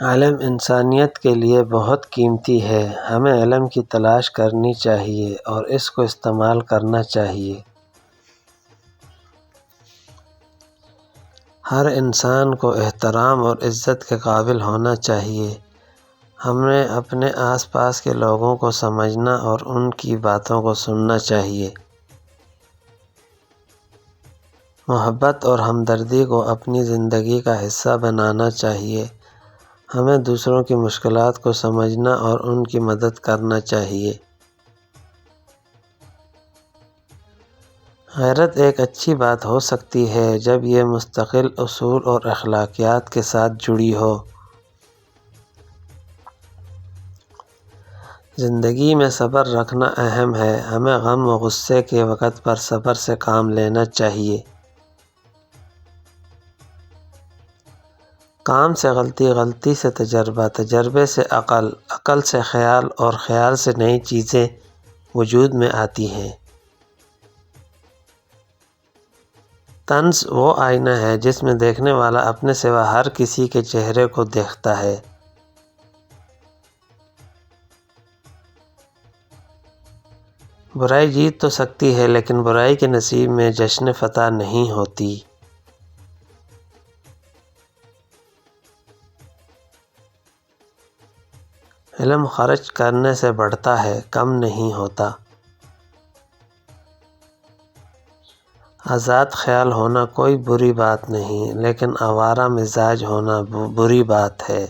علم انسانیت کے لیے بہت قیمتی ہے۔ ہمیں علم کی تلاش کرنی چاہیے اور اس کو استعمال کرنا چاہیے۔ ہر انسان کو احترام اور عزت کے قابل ہونا چاہیے۔ ہمیں اپنے آس پاس کے لوگوں کو سمجھنا اور ان کی باتوں کو سننا چاہیے۔ محبت اور ہمدردی کو اپنی زندگی کا حصہ بنانا چاہیے۔ ہمیں دوسروں کی مشکلات کو سمجھنا اور ان کی مدد کرنا چاہیے۔ غیرت ایک اچھی بات ہو سکتی ہے جب یہ مستقل اصول اور اخلاقیات کے ساتھ جڑی ہو۔ زندگی میں صبر رکھنا اہم ہے۔ ہمیں غم و غصے کے وقت پر صبر سے کام لینا چاہیے۔ کام سے غلطی، غلطی سے تجربہ، تجربے سے عقل، عقل سے خیال اور خیال سے نئی چیزیں وجود میں آتی ہیں۔ طنز وہ آئینہ ہے جس میں دیکھنے والا اپنے سوا ہر کسی کے چہرے کو دیکھتا ہے۔ برائی جیت تو سکتی ہے لیکن برائی کے نصیب میں جشن فتح نہیں ہوتی۔ علم خرچ کرنے سے بڑھتا ہے، کم نہیں ہوتا۔ آزاد خیال ہونا کوئی بری بات نہیں، لیکن آوارہ مزاج ہونا بری بات ہے۔